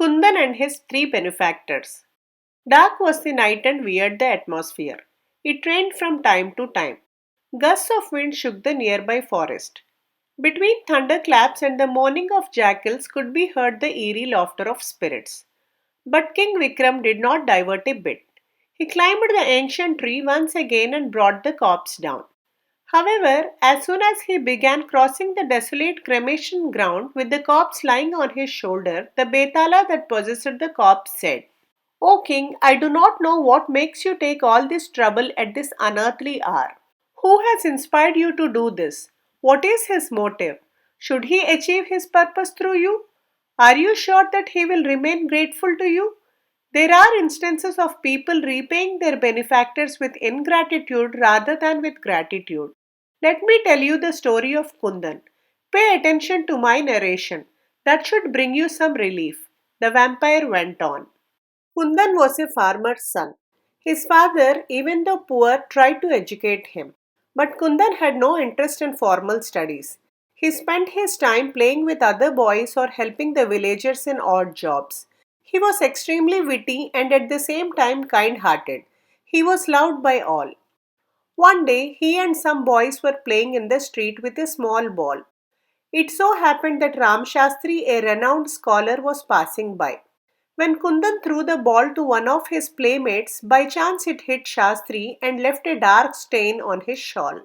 Kundan and his three benefactors. Dark was the night and weird the atmosphere. It rained from time to time. Gusts of wind shook the nearby forest. Between thunderclaps and the mourning of jackals could be heard the eerie laughter of spirits. But King Vikram did not divert a bit. He climbed the ancient tree once again and brought the corpse down. However, as soon as he began crossing the desolate cremation ground with the corpse lying on his shoulder, the betala that possessed the corpse said, "O king, I do not know what makes you take all this trouble at this unearthly hour. Who has inspired you to do this? What is his motive? Should he achieve his purpose through you? Are you sure that he will remain grateful to you? There are instances of people repaying their benefactors with ingratitude rather than with gratitude. Let me tell you the story of Kundan. Pay attention to my narration. That should bring you some relief." The vampire went on. Kundan was a farmer's son. His father, even though poor, tried to educate him. But Kundan had no interest in formal studies. He spent his time playing with other boys or helping the villagers in odd jobs. He was extremely witty and at the same time kind hearted. He was loved by all. One day, he and some boys were playing in the street with a small ball. It so happened that Ram Shastri, a renowned scholar, was passing by. When Kundan threw the ball to one of his playmates, by chance it hit Shastri and left a dark stain on his shawl.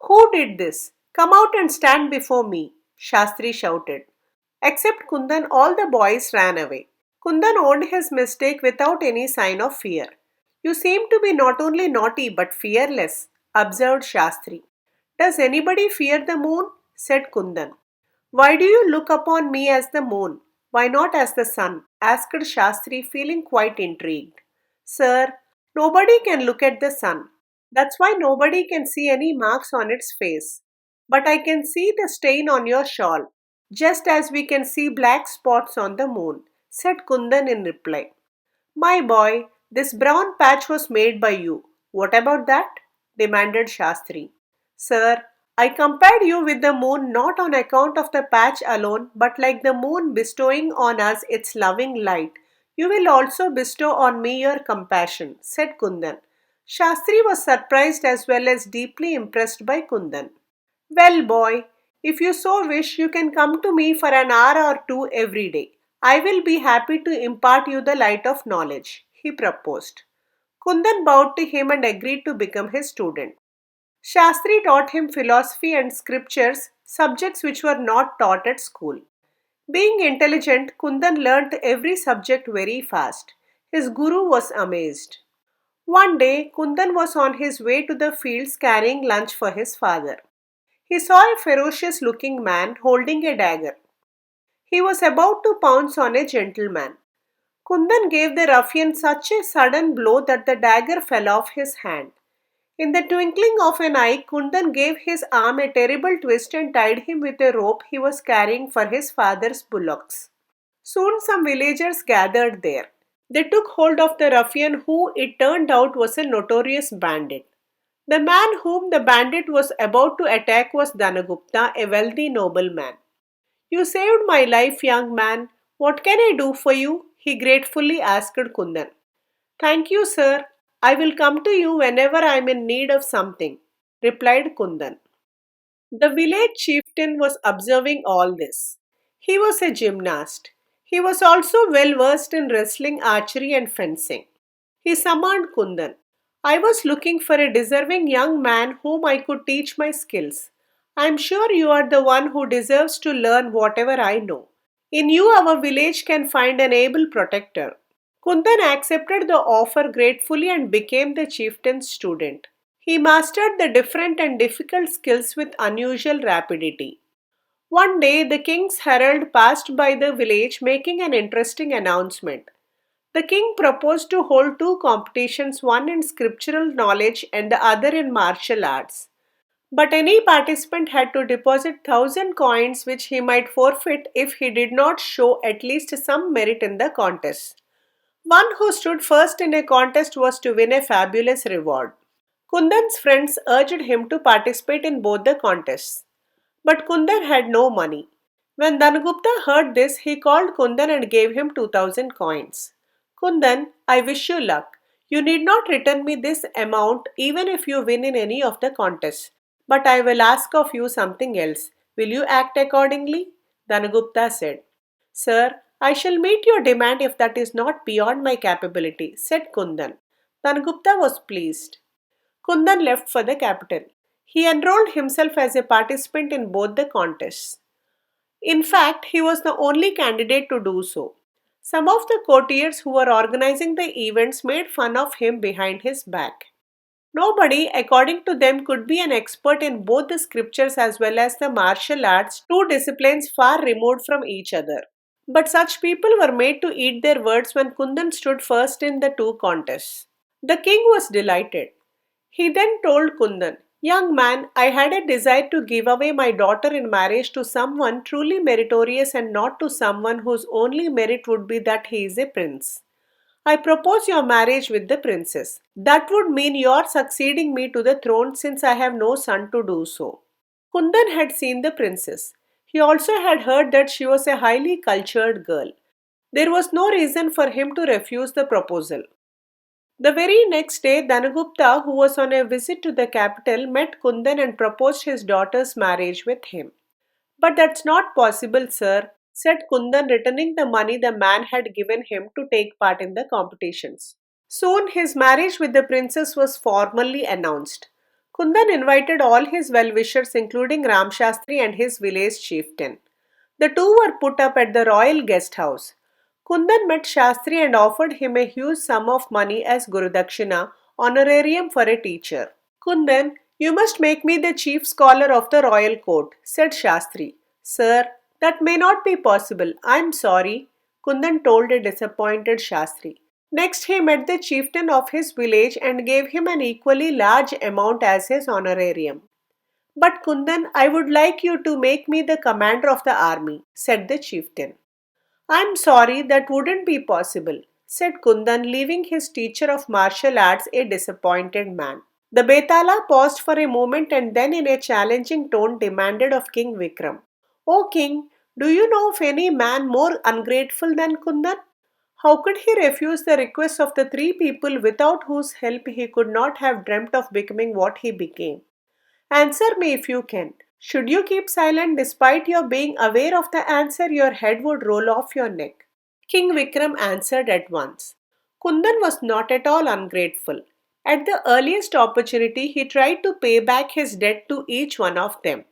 "Who did this? Come out and stand before me," Shastri shouted. Except Kundan, all the boys ran away. Kundan owned his mistake without any sign of fear. "You seem to be not only naughty but fearless," observed Shastri. "Does anybody fear the moon?" said Kundan. "Why do you look upon me as the moon? Why not as the sun?" asked Shastri, feeling quite intrigued. "Sir, nobody can look at the sun. That's why nobody can see any marks on its face. But I can see the stain on your shawl, just as we can see black spots on the moon," said Kundan in reply. "My boy, this brown patch was made by you. What about that?" demanded Shastri. "Sir, I compared you with the moon not on account of the patch alone, but like the moon bestowing on us its loving light, you will also bestow on me your compassion," said Kundan. Shastri was surprised as well as deeply impressed by Kundan. "Well, boy, if you so wish, you can come to me for an hour or two every day. I will be happy to impart you the light of knowledge," he proposed. Kundan bowed to him and agreed to become his student. Shastri taught him philosophy and scriptures, subjects which were not taught at school. Being intelligent, Kundan learnt every subject very fast. His guru was amazed. One day, Kundan was on his way to the fields carrying lunch for his father. He saw a ferocious looking man holding a dagger. He was about to pounce on a gentleman. Kundan gave the ruffian such a sudden blow that the dagger fell off his hand. In the twinkling of an eye, Kundan gave his arm a terrible twist and tied him with a rope he was carrying for his father's bullocks. Soon some villagers gathered there. They took hold of the ruffian who, it turned out, was a notorious bandit. The man whom the bandit was about to attack was Dhanagupta, a wealthy nobleman. "You saved my life, young man. What can I do for you?" he gratefully asked Kundan. "Thank you, sir. I will come to you whenever I am in need of something," replied Kundan. The village chieftain was observing all this. He was a gymnast. He was also well versed in wrestling, archery, and fencing. He summoned Kundan. "I was looking for a deserving young man whom I could teach my skills. I am sure you are the one who deserves to learn whatever I know. In you, our village can find an able protector." Kundan accepted the offer gratefully and became the chieftain's student. He mastered the different and difficult skills with unusual rapidity. One day, the king's herald passed by the village making an interesting announcement. The king proposed to hold two competitions, one in scriptural knowledge and the other in martial arts. But any participant had to deposit 1,000 coins, which he might forfeit if he did not show at least some merit in the contest. One who stood first in a contest was to win a fabulous reward. Kundan's friends urged him to participate in both the contests. But Kundan had no money. When Dhanagupta heard this, he called Kundan and gave him 2000 coins. Kundan, I wish you luck. You need not return me this amount even if you win in any of the contests. But I will ask of you something else. Will you act accordingly? Dhanagupta said. Sir, I shall meet your demand if that is not beyond my capability, said Kundan. Dhanagupta was pleased. Kundan left for the capital. He enrolled himself as a participant in both the contests. In fact, he was the only candidate to do so. Some of the courtiers who were organizing the events made fun of him behind his back. Nobody, according to them, could be an expert in both the scriptures as well as the martial arts, two disciplines far removed from each other. But such people were made to eat their words when Kundan stood first in the two contests. The king was delighted. He then told Kundan, Young man, I had a desire to give away my daughter in marriage to someone truly meritorious and not to someone whose only merit would be that he is a prince. I propose your marriage with the princess. That would mean your succeeding me to the throne since I have no son to do so. Kundan had seen the princess. He also had heard that she was a highly cultured girl. There was no reason for him to refuse the proposal. The very next day, Dhanagupta, who was on a visit to the capital, met Kundan and proposed his daughter's marriage with him. But that's not possible, sir, said Kundan, returning the money the man had given him to take part in the competitions. Soon his marriage with the princess was formally announced. Kundan invited all his well-wishers including Ram Shastri and his village chieftain. The two were put up at the royal guest house. Kundan met Shastri and offered him a huge sum of money as Gurudakshina, honorarium for a teacher. Kundan, you must make me the chief scholar of the royal court, said Shastri. Sir, that may not be possible. I am sorry, Kundan told a disappointed Shastri. Next, he met the chieftain of his village and gave him an equally large amount as his honorarium. But Kundan, I would like you to make me the commander of the army, said the chieftain. I am sorry, that wouldn't be possible, said Kundan, leaving his teacher of martial arts a disappointed man. The betala paused for a moment and then in a challenging tone demanded of King Vikram, O king, do you know of any man more ungrateful than Kundan? How could he refuse the request of the three people without whose help he could not have dreamt of becoming what he became? Answer me if you can. Should you keep silent despite your being aware of the answer, your head would roll off your neck. King Vikram answered at once. Kundan was not at all ungrateful. At the earliest opportunity, he tried to pay back his debt to each one of them.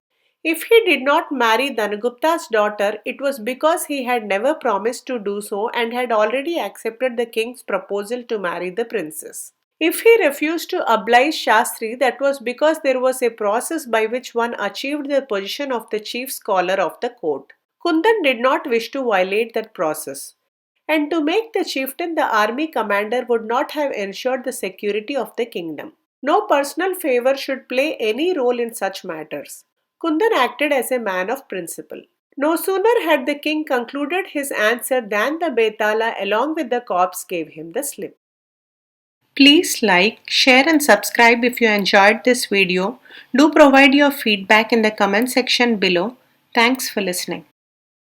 If he did not marry Dhanagupta's daughter, it was because he had never promised to do so and had already accepted the king's proposal to marry the princess. If he refused to oblige Shastri, that was because there was a process by which one achieved the position of the chief scholar of the court. Kundan did not wish to violate that process. And to make the chieftain the army commander would not have ensured the security of the kingdom. No personal favor should play any role in such matters. Kundan acted as a man of principle. No sooner had the king concluded his answer than the Betala along with the corpse gave him the slip. Please like, share and subscribe if you enjoyed this video. Do provide your feedback in the comment section below. Thanks for listening.